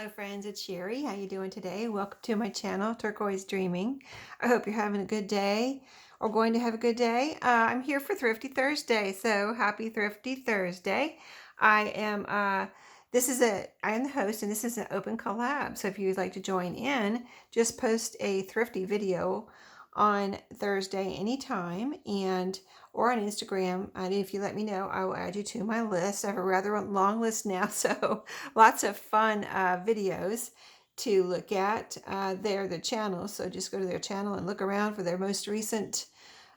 Hello friends, it's Sherry. How you doing today? Welcome to my channel, Turquoise Dreaming. I hope you're having a good day or going to have a good day. I'm here for Thrifty Thursday, so happy Thrifty Thursday. I am I am the host and this is an open collab. So if you'd like to join in, just post a thrifty video on Thursday anytime or on Instagram. And if you let me know, I will add you to my list. I have a rather long list now, so lots of fun videos to look at. They're the channel, so just go to their channel and look around for their most recent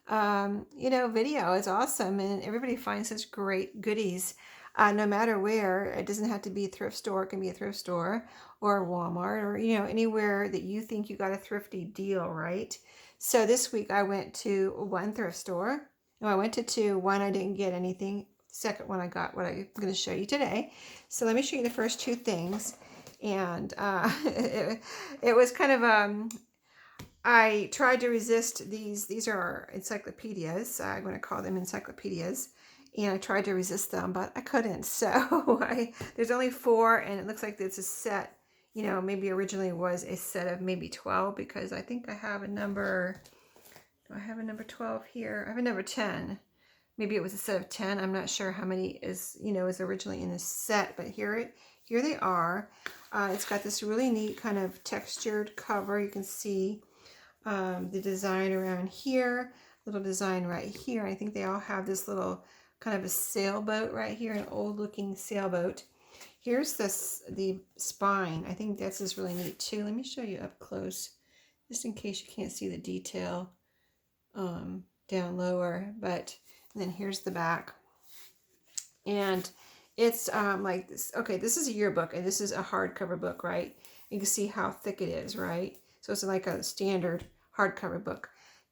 video. It's awesome, and everybody finds such great goodies. No matter where, it doesn't have to be a thrift store. It can be a thrift store or Walmart or anywhere that you think you got a thrifty deal, right? So this week I went to one thrift store. No, I went to two. One I didn't get anything. Second one I got what I'm going to show you today. So let me show you the first two things. And it was kind of I tried to resist these. These are encyclopedias. I'm going to call them encyclopedias. And I tried to resist them, but I couldn't. So there's only 4, and it looks like it's a set. Maybe originally was a set of maybe 12, because I think I have a number. Do I have a number 12 here? I have a number 10. Maybe it was a set of 10. I'm not sure how many is originally in this set, but here they are. It's got this really neat kind of textured cover. You can see the design around here, little design right here. I think they all have this little kind of a sailboat right here, an old looking sailboat. Here's the spine. I think that's just really neat too. Let me show you up close, just in case you can't see the detail down lower. And then here's the back, and it's like this. Okay, this is a yearbook, and this is a hardcover book, right? You can see how thick it is, right? So it's like a standard hardcover book.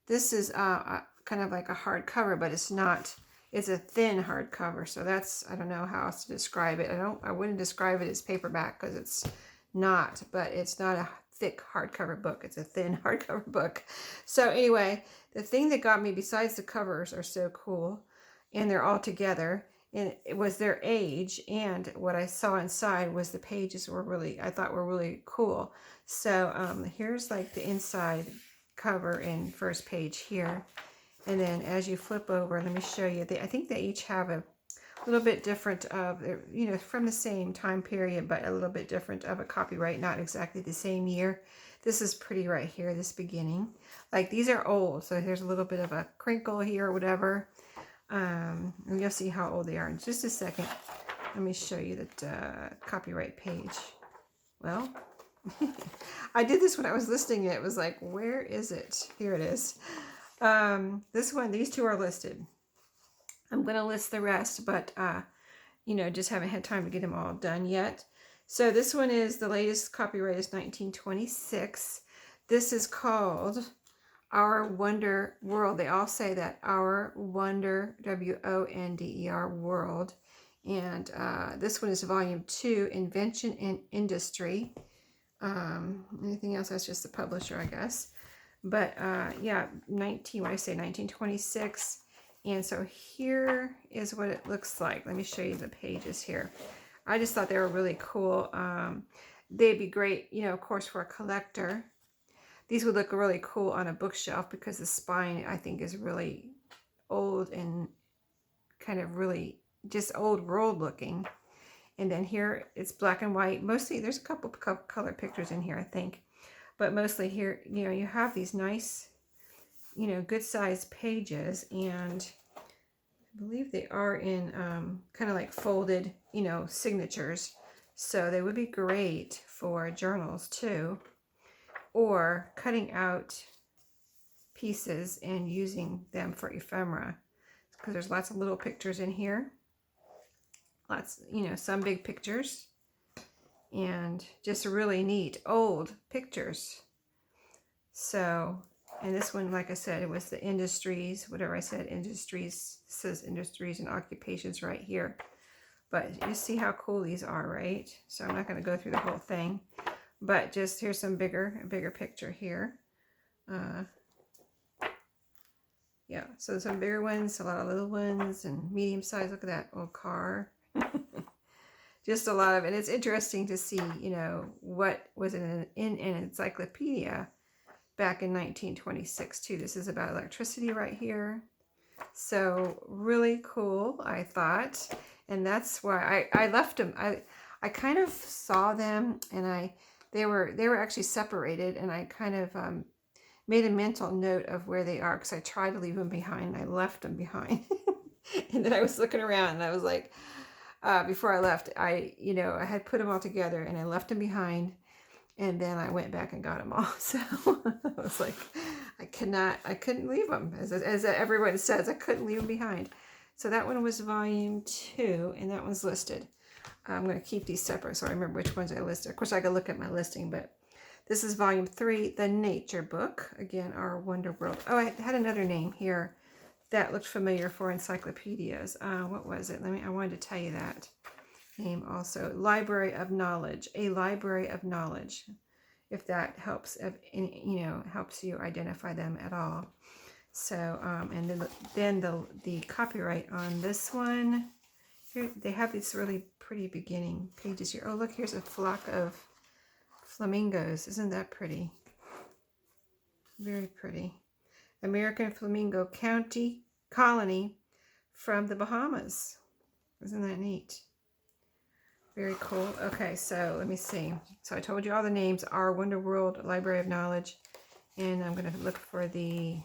This is kind of like a hardcover, but it's not. It's a thin hardcover, so I don't know how else to describe it. I wouldn't describe it as paperback because it's not, but it's not a thick hardcover book. It's a thin hardcover book. So anyway, the thing that got me, besides the covers are so cool, and they're all together, and it was their age, and what I saw inside was the pages I thought were really cool. So here's like the inside cover and first page here. And then as you flip over, let me show you. I think they each have a little bit different of, from the same time period, but a little bit different of a copyright, not exactly the same year. This is pretty right here, this beginning. Like these are old, so there's a little bit of a crinkle here or whatever. And you'll see how old they are in just a second. Let me show you that copyright page. Well, I did this when I was listing it. It was like, where is it? Here it is. These two are listed. I'm going to list the rest, but, just haven't had time to get them all done yet. So this one is, the latest copyright is 1926. This is called Our Wonder World. They all say that, Our Wonder, W-O-N-D-E-R, World. And this one is volume 2, Invention and Industry. Anything else, that's just the publisher, I guess. But yeah, 1926. And so here is what it looks like. Let me show you the pages here. I just thought they were really cool. They'd be great, of course, for a collector. These would look really cool on a bookshelf because the spine, I think, is really old and kind of really just old world looking. And then here it's black and white. Mostly there's a couple color pictures in here, I think. But mostly here, you have these nice, good sized pages, and I believe they are in kind of like folded, signatures. So they would be great for journals too, or cutting out pieces and using them for ephemera, because there's lots of little pictures in here. Lots, some big pictures. And just really neat old pictures. So, and this one, like I said, it was the industries, whatever I said, industries, it says industries and occupations right here. But you see how cool these are, right? So I'm not going to go through the whole thing, but just here's some bigger picture here. Yeah, so some bigger ones, a lot of little ones, and medium size. Look at that old car. just a lot of it. It's interesting to see, you know, what was in an encyclopedia back in 1926 too. This is about electricity right here. So really cool, I thought. And that's why I left them. I kind of saw them, and they were actually separated, and I kind of made a mental note of where they are because I tried to leave them behind. I left them behind. And then I was looking around and I was like, before I left, I had put them all together and I left them behind, and then I went back and got them all. So I was like, I couldn't leave them. As everyone says, I couldn't leave them behind. So that one was volume 2, and that one's listed. I'm going to keep these separate so I remember which ones I listed. Of course, I could look at my listing, but this is volume 3, the Nature Book. Again, our Wonder World. Oh, I had another name here that looked familiar for encyclopedias. What was it? I wanted to tell you that name also. Library of Knowledge. A Library of Knowledge. If that helps, helps you identify them at all. So, and then the copyright on this one. Here they have these really pretty beginning pages here. Oh, look, here's a flock of flamingos. Isn't that pretty? Very pretty. American Flamingo Colony from the Bahamas. Isn't that neat? Very cool. Okay, so let me see. So I told you all the names are Wonder World, Library of Knowledge, and I'm going to look for the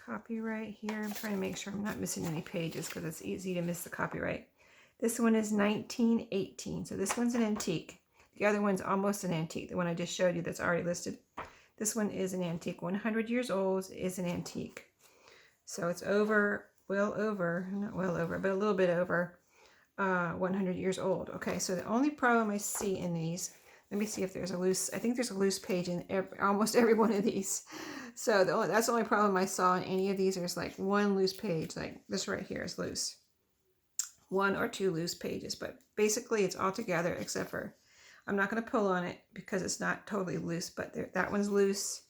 copyright here. I'm trying to make sure I'm not missing any pages because it's easy to miss the copyright. This one is 1918, so this one's an antique. The other one's almost an antique, the one I just showed you that's already listed. This one is an antique. 100 years old is an antique. So it's not well over, but a little bit over 100 years old. Okay, so the only problem I see in these, let me see if there's I think there's a loose page in almost every one of these. So that's the only problem I saw in any of these. There's like one loose page, like this right here is loose. 1 or 2 loose pages, but basically it's all together except for, I'm not going to pull on it because it's not totally loose, but that one's loose.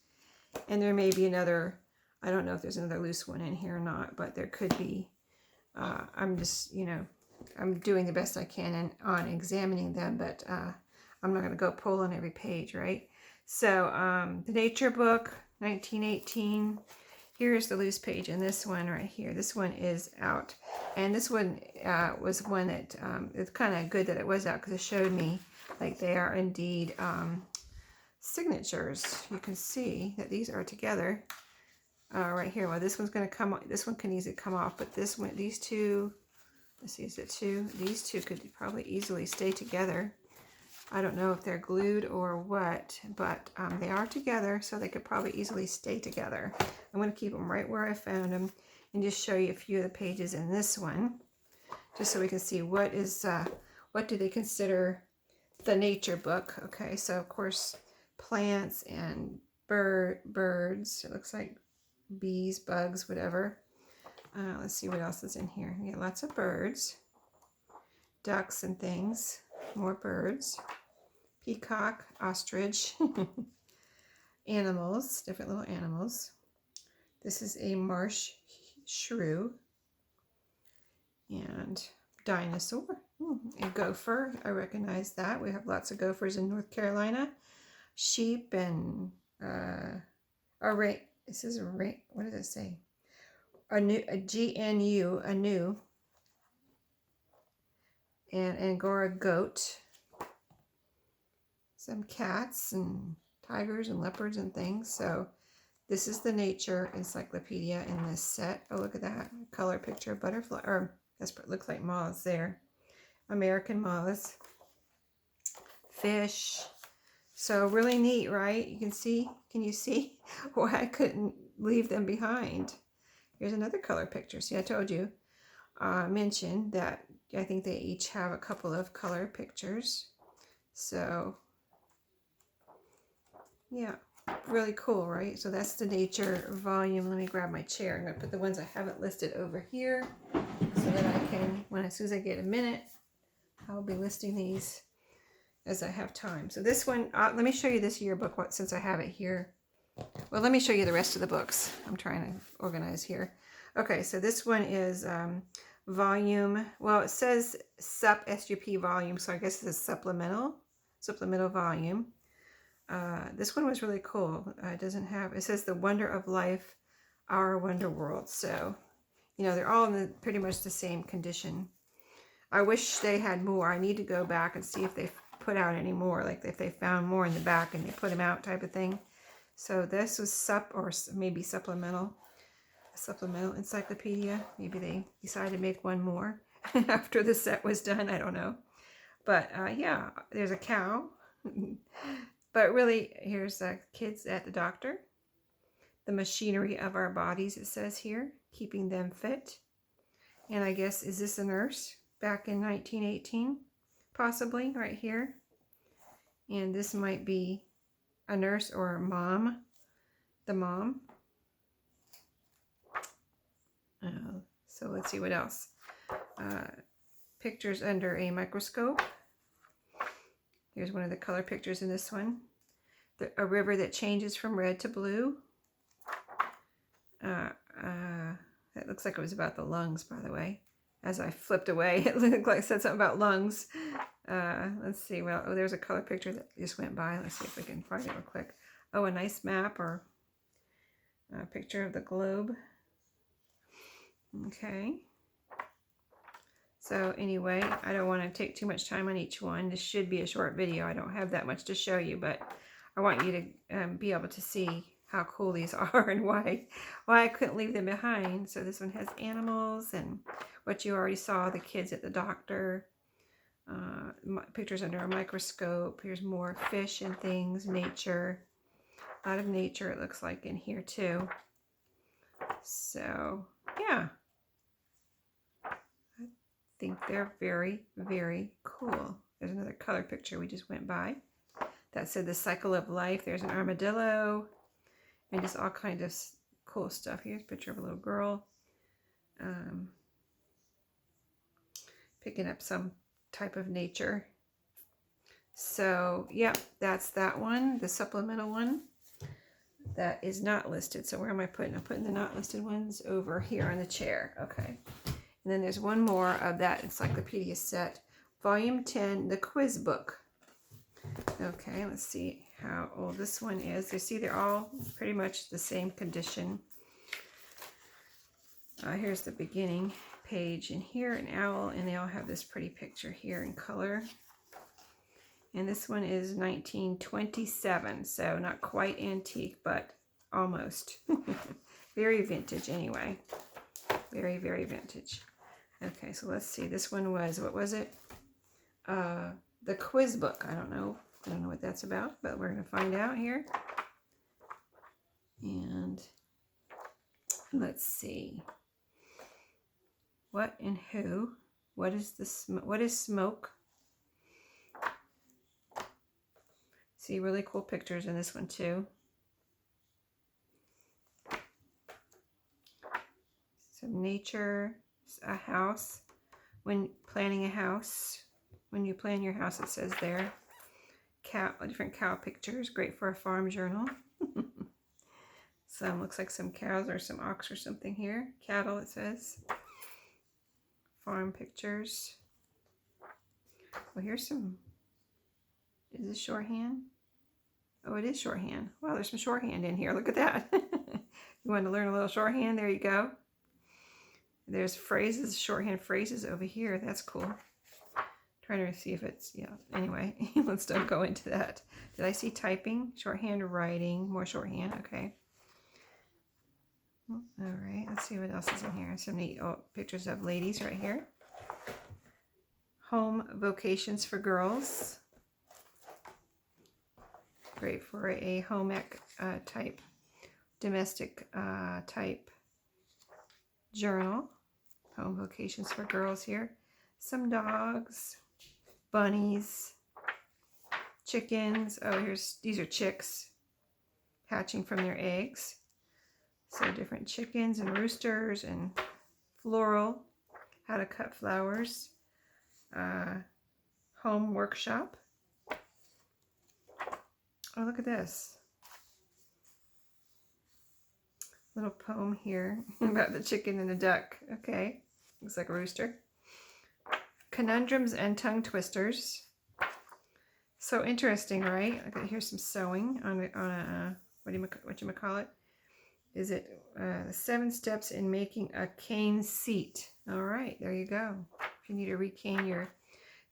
And there may be another, I don't know if there's another loose one in here or not, but there could be. I'm just, I'm doing the best I can on examining them, but I'm not going to go pull on every page, right? So the Nature Book, 1918. Here's the loose page, and this one right here. This one is out. And this one was one that, it's kind of good that it was out because it showed me like they are indeed signatures. You can see that these are together right here. Well, this one's going to come off. This one can easily come off, but this one, these two, let's see, is it 2? These 2 could probably easily stay together. I don't know if they're glued or what, but they are together, so they could probably easily stay together. I'm going to keep them right where I found them and just show you a few of the pages in this one, just so we can see what do they consider the Nature Book. Okay, so of course plants and birds. It looks like bees, bugs, whatever. Let's see what else is in here. We got lots of birds, ducks and things. More birds, peacock, ostrich, animals, different little animals. This is a marsh shrew and dinosaur, a gopher. I recognize that. We have lots of gophers in North Carolina. Sheep and this is what does it say? A GNU, a new. And Angora goat, some cats and tigers and leopards and things. So this is the Nature Encyclopedia in this set. Oh, look at that color picture, butterfly, or that's what looks like moths there. American moths, fish. So really neat, right? You can see, can you see why I couldn't leave them behind? Here's another color picture. See, I told you, mentioned that I think they each have a couple of color pictures. So yeah, really cool, right? So that's the Nature volume. Let me grab my chair. I'm going to put the ones I haven't listed over here so that I can, as soon as I get a minute, I'll be listing these as I have time. So this one, let me show you this yearbook since I have it here. Well, let me show you the rest of the books. I'm trying to organize here. Okay, so this one is volume. Well, it says SUP volume, so I guess it's a supplemental volume. This one was really cool. It doesn't have, it says The Wonder of Life, Our Wonder World. So, you know, they're all in pretty much the same condition. I wish they had more. I need to go back and see if they put out any more, like if they found more in the back and they put them out type of thing. So this was SUP, or maybe supplemental encyclopedia. Maybe they decided to make one more after the set was done. I don't know. But yeah, there's a cow. But really, here's the kids at the doctor. The machinery of our bodies, it says here, keeping them fit. And I guess, is this a nurse back in 1918? Possibly, right here. And this might be a nurse or a mom. The mom. So let's see what else. Pictures under a microscope. Here's one of the color pictures in this one. A river that changes from red to blue. That looks like it was about the lungs, by the way. As I flipped away, it looked like it said something about lungs. Let's see. Well, oh, there's a color picture that just went by. Let's see if we can find it real quick. Oh, a nice map or a picture of the globe. Okay. So anyway, I don't want to take too much time on each one. This should be a short video. I don't have that much to show you, but I want you to be able to see how cool these are and why I couldn't leave them behind. So this one has animals and what you already saw, the kids at the doctor, pictures under a microscope. Here's more fish and things, nature. A lot of nature it looks like in here too. So yeah, I think they're very, very cool. There's another color picture we just went by that said the cycle of life. There's an armadillo and just all kinds of cool stuff. Here's a picture of a little girl picking up some type of nature. So yep, that's that one, the supplemental one that is not listed. So where am I putting? I'm putting the not listed ones over here on the chair. Okay. And then there's one more of that encyclopedia set, volume 10, the quiz book. Okay, let's see how old this one is. You see they're all pretty much the same condition. Here's the beginning page, and here an owl, and they all have this pretty picture here in color. And this one is 1927, so not quite antique, but almost. Very vintage anyway. Very, very vintage. Okay, so let's see. This one was, what was it? The quiz book. I don't know what that's about, but we're going to find out here. And let's see. What and who? What is what is smoke? See really cool pictures in this one too. Some nature, a house. When planning a house, when you plan your house, it says there. Different cow pictures, great for a farm journal. Some looks like some cows or some ox or something here. Cattle, it says. Farm pictures. Well, here's some. Is this shorthand? Oh, it is shorthand. Wow, there's some shorthand in here. Look at that. You want to learn a little shorthand? There you go. There's phrases, shorthand phrases over here. That's cool. Trying to see if it's, yeah. Anyway, let's don't go into that. Did I see typing? Shorthand writing. More shorthand. Okay. All right. Let's see what else is in here. Some neat pictures of ladies right here. Home vocations for girls. Great for a home ec type, domestic type journal. Home vocations for girls here. Some dogs, bunnies, chickens. Oh, these are chicks hatching from their eggs. So different chickens and roosters and floral, how to cut flowers. Home workshop. Oh, look at this. Little poem here about the chicken and the duck. Okay. Looks like a rooster. Conundrums and tongue twisters. So interesting, right? Okay, here's some sewing on a what you call it? Is it the 7 steps in making a cane seat? All right, there you go. If you need to recane your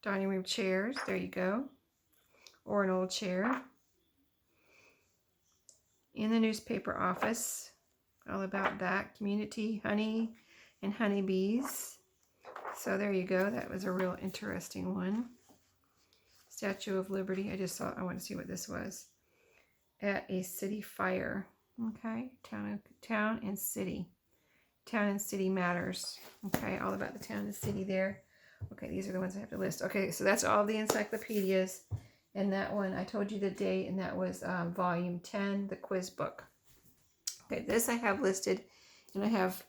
dining room chairs, there you go. Or an old chair. In the newspaper office, all about that. Community, honey, and honeybees. So there you go. That was a real interesting one. Statue of Liberty. I want to see what this was. At a city fire. Okay, town and city. Town and city matters. Okay, all about the town and city there. Okay, these are the ones I have to list. Okay, so that's all the encyclopedias. And that one, I told you the date, and that was volume 10, the quiz book. Okay, this I have listed, and I've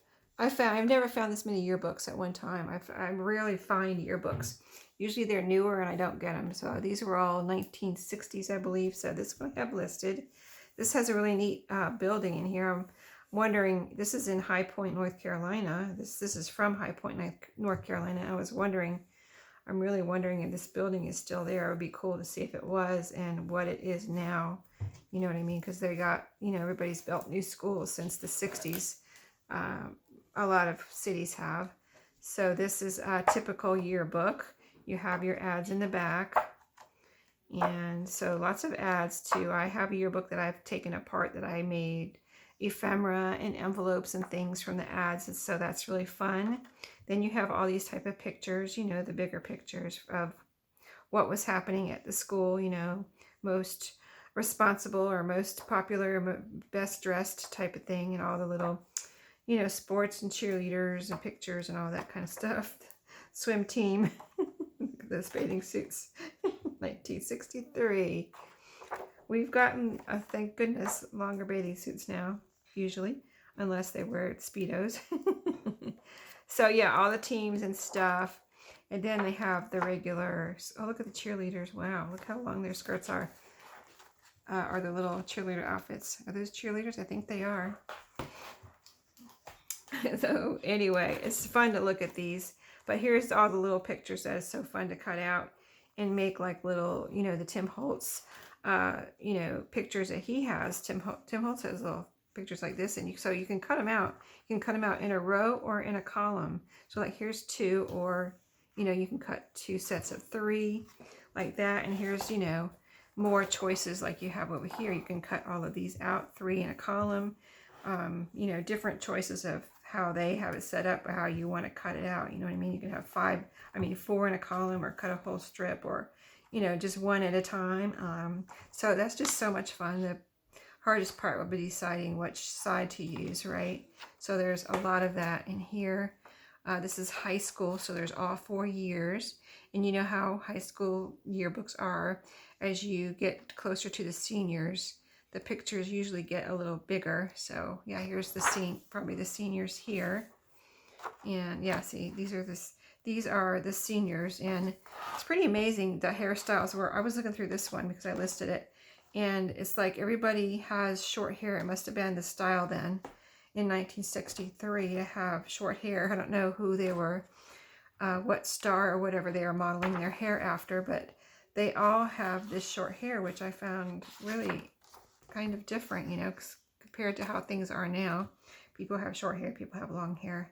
never found this many yearbooks at one time. I rarely find yearbooks. Usually they're newer and I don't get them. So these were all 1960s, I believe. So this one I have listed. This has a really neat building in here. I'm wondering, this is in High Point, North Carolina. This is from High Point, North Carolina. I'm really wondering if this building is still there. It would be cool to see if it was and what it is now. You know what I mean? Because they got, everybody's built new schools since the 60s. A lot of cities have. So this is a typical yearbook. You have your ads in the back. And so lots of ads too. I have a yearbook that I've taken apart that I made ephemera and envelopes and things from the ads. And so that's really fun. Then you have all these type of pictures, the bigger pictures of what was happening at the school, most responsible or most popular, best dressed type of thing, and all the little, sports and cheerleaders and pictures and all that kind of stuff. Swim team, those bathing suits, 1963. We've gotten, thank goodness, longer bathing suits now, usually, unless they wear Speedos. So yeah, all the teams and stuff. And then they have the regulars. Oh, look at the cheerleaders. Wow, look how long their skirts are. Are the little cheerleader outfits. Are those cheerleaders? I think they are. So anyway, it's fun to look at these. But here's all the little pictures that is so fun to cut out and make like little, the Tim Holtz, pictures that he has. Tim Holtz has little pictures like this, and so you can cut them out. You can cut them out in a row or in a column. So like here's 2, or you can cut 2 sets of 3 like that. And here's more choices like you have over here. You can cut all of these out, 3 in a column. Different choices of how they have it set up or how you want to cut it out. You know what I mean? You can have 4 in a column, or cut a whole strip, or just 1 at a time. So that's just so much fun. The hardest part will be deciding which side to use, right? So there's a lot of that in here. This is high school, so there's all 4 years. And you know how high school yearbooks are. As you get closer to the seniors, the pictures usually get a little bigger. So yeah, here's probably the seniors here. And yeah, see, these are the seniors, and it's pretty amazing the hairstyles were. I was looking through this one because I listed it, and it's like everybody has short hair. It must have been the style then in 1963 to have short hair. I don't know who they were, what star or whatever they are modeling their hair after, but they all have this short hair, which I found really kind of different, compared to how things are now. People have short hair, people have long hair,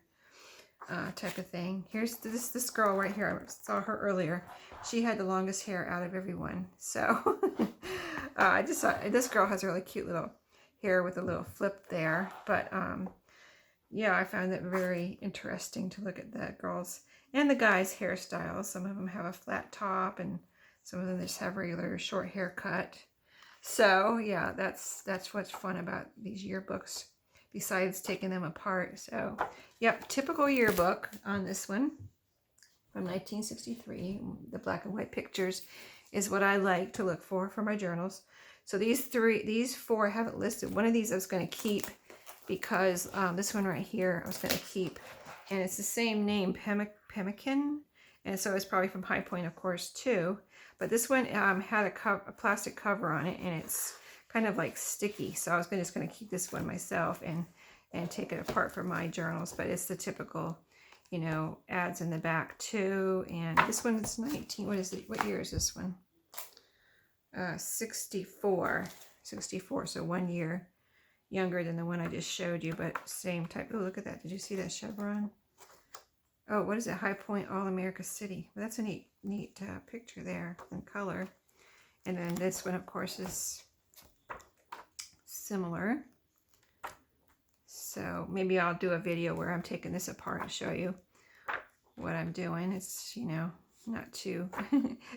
type of thing. Here's this girl right here. I saw her earlier. She had the longest hair out of everyone. So I just saw this girl has a really cute little hair with a little flip there. But yeah, I found it very interesting to look at the girls and the guys' hairstyles. Some of them have a flat top, and some of them just have regular short haircut. So yeah, that's what's fun about these yearbooks, besides taking them apart. So yep, typical yearbook on this one from 1963. The black and white pictures is what I like to look for my journals. So these 4 I haven't listed. One of these I was going to keep because this one right here I was going to keep, and it's the same name, Pemmican, and so it's probably from High Point, of course, too. But this one had a plastic cover on it, and it's kind of like sticky. So I was just going to keep this one myself and take it apart for my journals. But it's the typical, you know, ads in the back too. And this one's 19. What is it? What year is this one? 64. 64. So 1 year younger than the one I just showed you, but same type. Oh, look at that. Did you see that chevron? Oh, what is it? High Point All America City. Well, that's a neat picture there in color. And then this one, of course, is similar. So maybe I'll do a video where I'm taking this apart and show you what I'm doing. It's, you know, not too,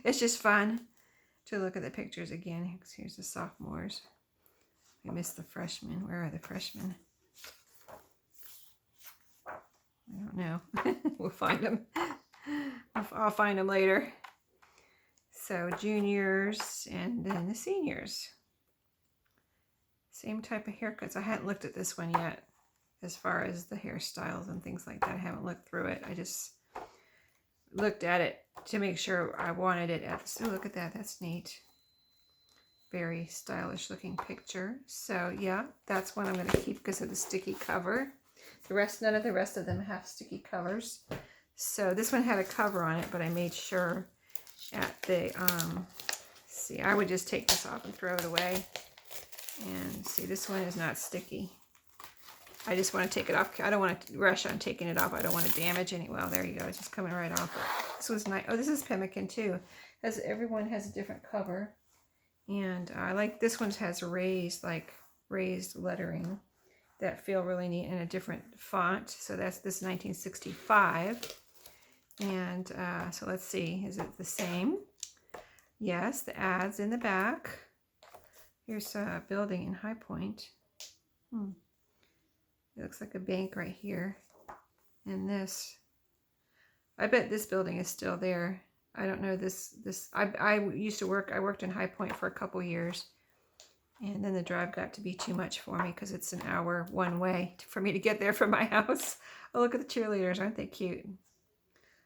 it's just fun to look at the pictures again. Here's the sophomores. I missed the freshmen. Where are the freshmen? I don't know. We'll find them. I'll find them later. So juniors and then the seniors. Same type of haircuts. I hadn't looked at this one yet as far as the hairstyles and things like that. I haven't looked through it. I just looked at it to make sure I wanted it. Oh, look at that. That's neat. Very stylish looking picture. So yeah, that's one I'm going to keep because of the sticky cover. None of the rest of them have sticky covers. So this one had a cover on it, but I made sure at the, see, I would just take this off and throw it away. And see, this one is not sticky. I just want to take it off. I don't want to rush on taking it off. I don't want to damage any. Well, there you go. It's just coming right off. This one's nice. Oh, this is pemmican too. Everyone has a different cover. And I like this one has raised lettering that feel really neat in a different font. So that's this 1965. And so let's see. Is it the same? Yes, the ads in the back. Here's a building in High Point. It looks like a bank right here. And this, I bet this building is still there. I don't know I worked in High Point for a couple years. And then the drive got to be too much for me because it's an hour one way for me to get there from my house. Oh, look at the cheerleaders. Aren't they cute?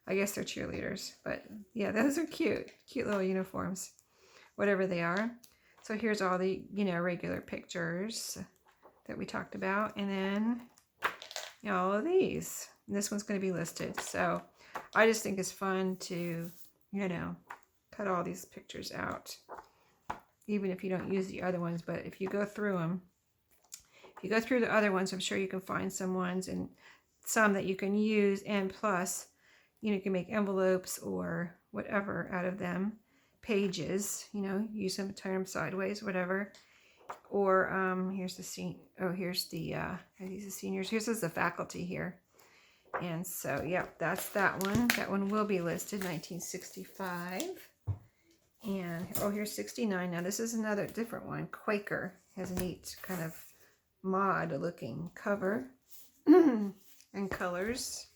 I guess they're cheerleaders. But yeah, those are cute. Cute little uniforms. Whatever they are. So here's all the, you know, regular pictures that we talked about. And then, you know, all of these. And this one's going to be listed. So I just think it's fun to, you know, cut all these pictures out. Even if you don't use the other ones. But if you go through them, if you go through the other ones, I'm sure you can find some ones and some that you can use. And plus, you know, you can make envelopes or whatever out of them. Pages, you know, use them, turn them sideways, whatever. Or here's the scene. Oh, here's the are these the seniors? Here's the faculty here. And so, yep, that's that one. That one will be listed 1965. And oh, here's 69. Now this is another different one. Quaker has a neat kind of mod looking cover and colors.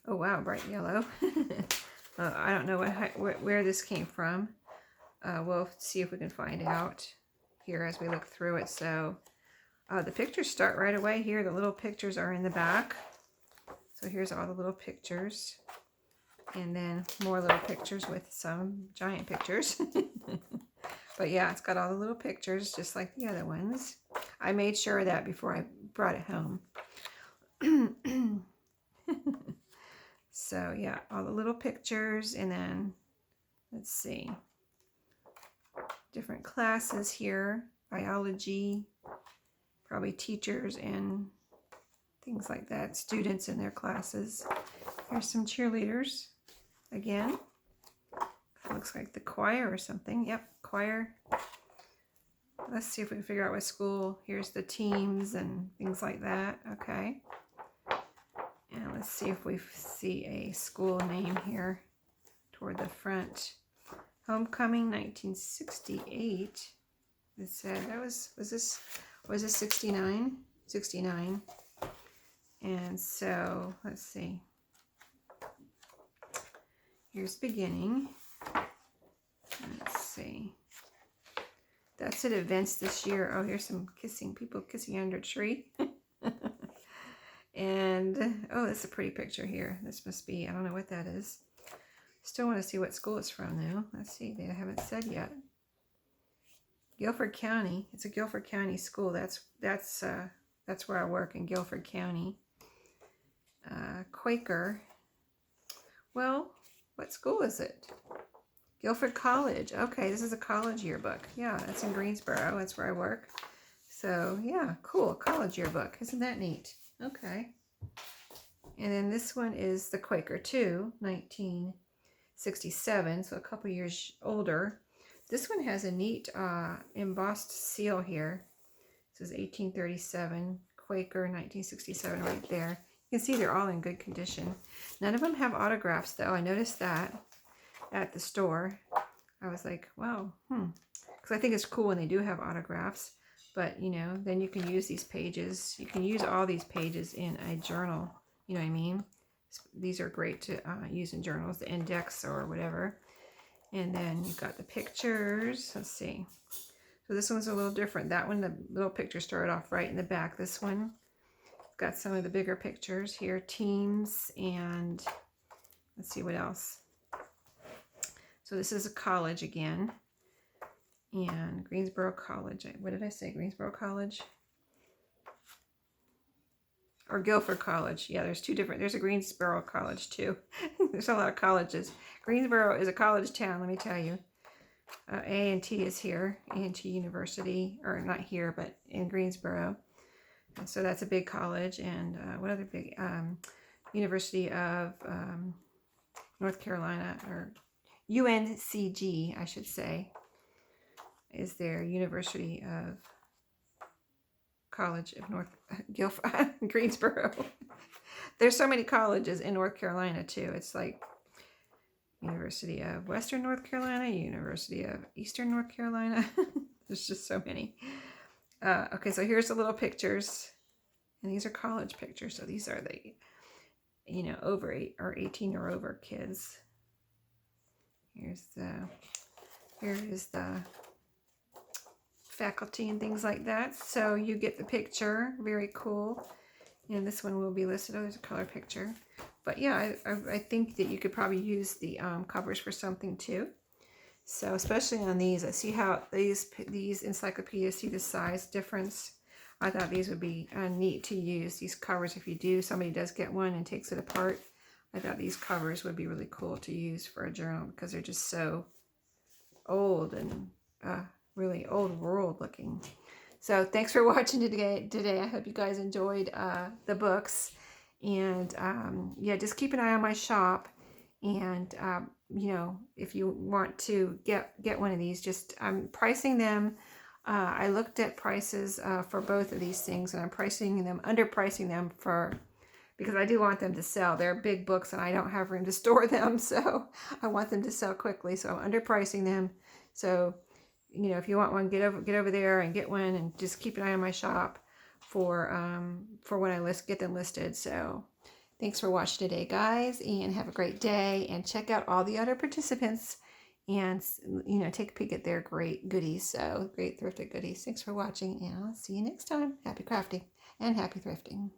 Oh wow, bright yellow. I don't know where this came from. We'll see if we can find out here as we look through it. So the pictures start right away here. The little pictures are in the back. So here's all the little pictures. And then more little pictures with some giant pictures. But yeah, it's got all the little pictures just like the other ones. I made sure of that before I brought it home. So yeah, all the little pictures, and then let's see, different classes here, biology, probably teachers and things like that, students in their classes. Here's some cheerleaders again. Looks like the choir or something. Yep, choir. Let's see if we can figure out what school. Here's the teams and things like that. Okay. And let's see if we see a school name here toward the front. Homecoming 1968. It said that was this 69? 69. And so let's see. Here's beginning. Let's see. That's at events this year. Oh, here's some people kissing under a tree. And, oh, that's a pretty picture here. This must be, I don't know what that is. Still want to see what school it's from, though. Let's see, they haven't said yet. Guilford County. It's a Guilford County school. That's where I work, in Guilford County. Quaker. Well, what school is it? Guilford College. Okay, this is a college yearbook. Yeah, that's in Greensboro. That's where I work. So, yeah, cool. College yearbook. Isn't that neat? Okay. And then this one is the Quaker 2, 1967, so a couple years older. This one has a neat embossed seal here. It says 1837, Quaker, 1967 right there. You can see they're all in good condition. None of them have autographs, though. I noticed that at the store. I was like, wow, because I think it's cool when they do have autographs. But, you know, then you can use these pages. You can use all these pages in a journal. You know what I mean? These are great to use in journals, the index or whatever. And then you've got the pictures. Let's see. So this one's a little different. That one, the little picture started off right in the back. This one got some of the bigger pictures here. Teams and let's see what else. So this is a college again. And Greensboro College. What did I say? Greensboro College? Or Guilford College. Yeah, there's two different. There's a Greensboro College too. There's a lot of colleges. Greensboro is a college town, let me tell you. A&T is here. A&T University, or not here, but in Greensboro. And so that's a big college. And what other big? University of North Carolina, or UNCG, I should say, is their University of College of North Guilford, Greensboro. There's so many colleges in North Carolina too. It's like University of Western North Carolina, University of Eastern North Carolina. There's just so many. Okay, so here's the little pictures, and these are college pictures. So these are the, you know, over 18 or over kids. Here is the faculty and things like that. So you get the picture. Very cool. And this one will be listed. Oh, there's a color picture. But yeah, I think that you could probably use the covers for something too. So especially on these, I see how these encyclopedias, see the size difference. I thought these would be neat to use, these covers, if somebody does get one and takes it apart. I thought these covers would be really cool to use for a journal because they're just so old and really old world looking. So thanks for watching today. I hope you guys enjoyed the books. And yeah, just keep an eye on my shop. And you know, if you want to get one of these, just I'm pricing them. I looked at prices for both of these things, and I'm underpricing them because I do want them to sell. They're big books and I don't have room to store them, so I want them to sell quickly. So I'm underpricing them. So, you know, if you want one, get over there and get one, and just keep an eye on my shop for when I get them listed. So thanks for watching today, guys, and have a great day, and check out all the other participants and, you know, take a peek at their great goodies. So great thrifted goodies. Thanks for watching, and I'll see you next time. Happy crafting and happy thrifting.